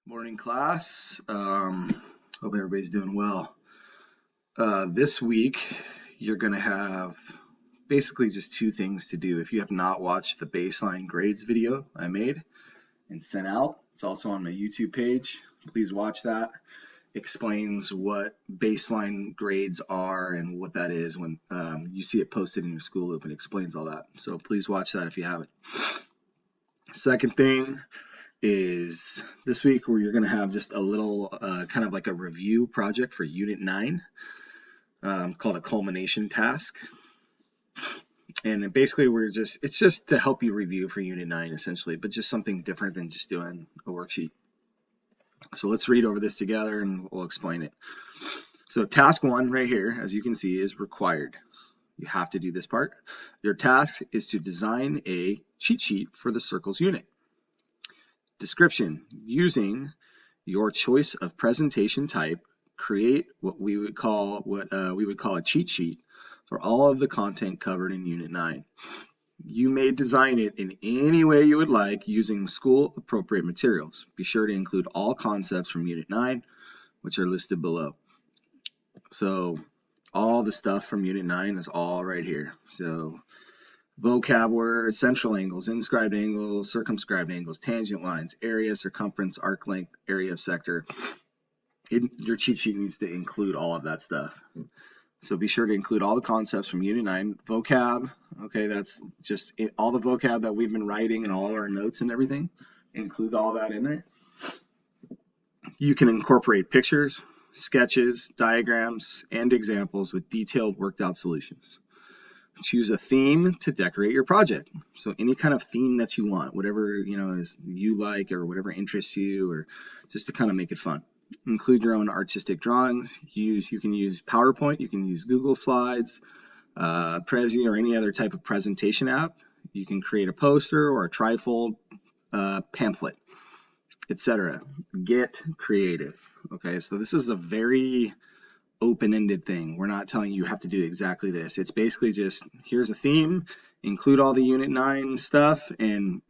Morning class. Hope everybody's doing well. This week, you're going to have basically just two things to do. If you have not watched the baseline grades video I made and sent out, it's also on my YouTube page. Please watch that. Explains what baseline grades are and what that is when you see it posted in your school loop. It explains all that. So please watch that if you haven't. Second thing is this week where you're going to have just a little kind of like a review project for Unit 9 called a culmination task. And basically it's just to help you review for Unit 9 essentially, but just something different than just doing a worksheet. So let's read over this together and we'll explain it. So task 1 right here, as you can see, is required. You have to do this part. Your task is to design a cheat sheet for the circles unit. Description: using your choice of presentation type, create what we would call a cheat sheet for all of the content covered in Unit 9. You may design it in any way you would like using school appropriate materials. Be sure to include all concepts from Unit 9, which are listed below. So all the stuff from Unit 9 is all right here. So vocab words, central angles, inscribed angles, circumscribed angles, tangent lines, area, circumference, arc length, area of sector. Your cheat sheet needs to include all of that stuff. So be sure to include all the concepts from Unit 9. Vocab, okay, that's just all the vocab that we've been writing and all of our notes and everything. Include all that in there. You can incorporate pictures, sketches, diagrams, and examples with detailed worked out solutions. Choose a theme to decorate your project. So any kind of theme that you want, whatever is you like or whatever interests you, or just to kind of make it fun. Include your own artistic drawings. You can use PowerPoint, you can use Google Slides, Prezi, or any other type of presentation app. You can create a poster or a trifold pamphlet, etc. Get creative. Okay, so this is a very open-ended thing. We're not telling you have to do exactly this. It's basically just here's a theme, include all the Unit 9 stuff and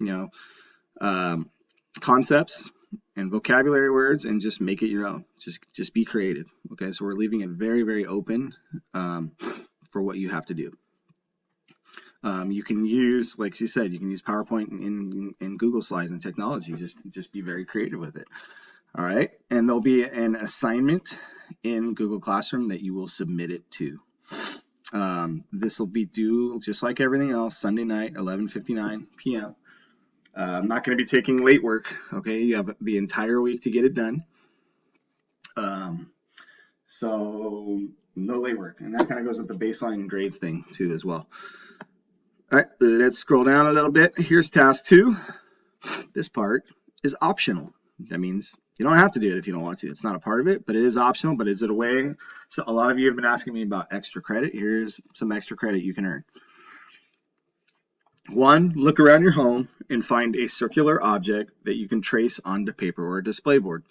concepts and vocabulary words, and just make it your own. Just be creative. Okay, so we're leaving it very, very open for what you have to do. You can use, like you said, you can use PowerPoint and Google Slides and technology. Just be very creative with it. All right, and there'll be an assignment in Google Classroom that you will submit it to. This will be due, just like everything else, Sunday night, 11:59 p.m. I'm not going to be taking late work, okay? You have the entire week to get it done. So no late work, and that kind of goes with the baseline grades thing too as well. All right, let's scroll down a little bit. Here's task 2. This part is optional. That means you don't have to do it if you don't want to. It's not a part of it, but it is optional. But is it a way? So a lot of you have been asking me about extra credit. Here's some extra credit you can earn. 1, look around your home and find a circular object that you can trace onto paper or a display board.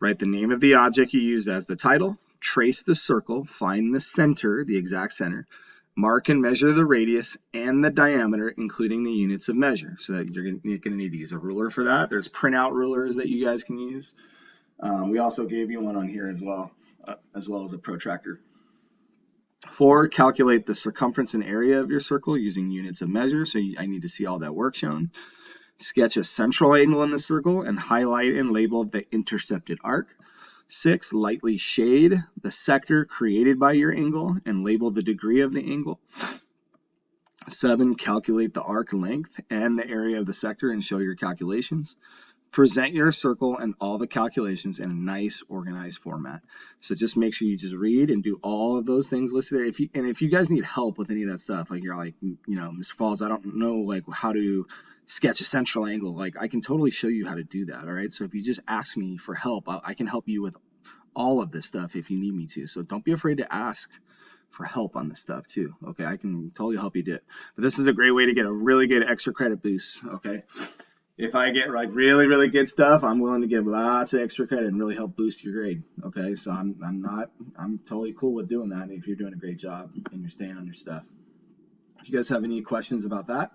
Write the name of the object you used as the title. Trace the circle. Find the center, the exact center. Mark and measure the radius and the diameter, including the units of measure. So that you're going to need to use a ruler for that. There's printout rulers that you guys can use. We also gave you one on here as well as a protractor. 4, calculate the circumference and area of your circle using units of measure. So I need to see all that work shown. Sketch a central angle in the circle and highlight and label the intercepted arc. 6, lightly shade the sector created by your angle and label the degree of the angle. 7, calculate the arc length and the area of the sector and show your calculations. Present your circle and all the calculations in a nice organized format. So just make sure you just read and do all of those things listed there. If you guys need help with any of that stuff, like you're like, Mr. Falls, I don't know like how to sketch a central angle, like I can totally show you how to do that. All right, so if you just ask me for help, I can help you with all of this stuff if you need me to. So don't be afraid to ask for help on this stuff too. Okay, I can totally help you do it. But this is a great way to get a really good extra credit boost. Okay, if I get like really, really good stuff, I'm willing to give lots of extra credit and really help boost your grade. Okay, so I'm totally cool with doing that if you're doing a great job and you're staying on your stuff. If you guys have any questions about that,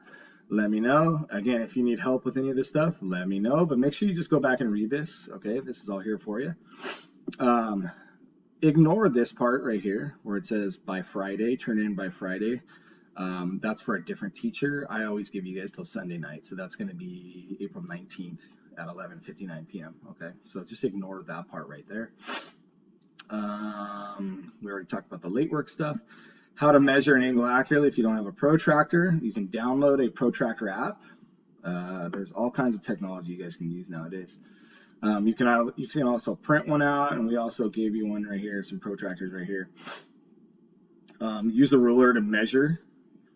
let me know. Again, if you need help with any of this stuff, let me know. But make sure you just go back and read this. Okay, this is all here for you. Ignore this part right here where it says by Friday, turn in by Friday. That's for a different teacher. I always give you guys till Sunday night. So that's going to be April 19th at 11:59 p.m. Okay, so just ignore that part right there. We already talked about the late work stuff. How to measure an angle accurately if you don't have a protractor. You can download a protractor app. There's all kinds of technology you guys can use nowadays. You can also print one out, and we also gave you one right here, some protractors right here. Use a ruler to measure.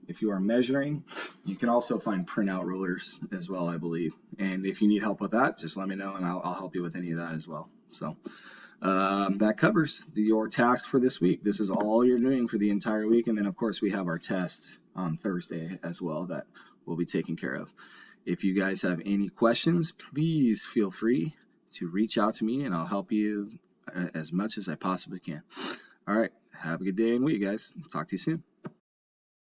If you are measuring, you can also find printout rulers as well, I believe. And if you need help with that, just let me know, and I'll help you with any of that as well. So that covers your task for this week. This is all you're doing for the entire week. And then, of course, we have our test on Thursday as well that we'll be taking care of. If you guys have any questions, please feel free to reach out to me, and I'll help you as much as I possibly can. All right. Have a good day and week, guys. Talk to you soon.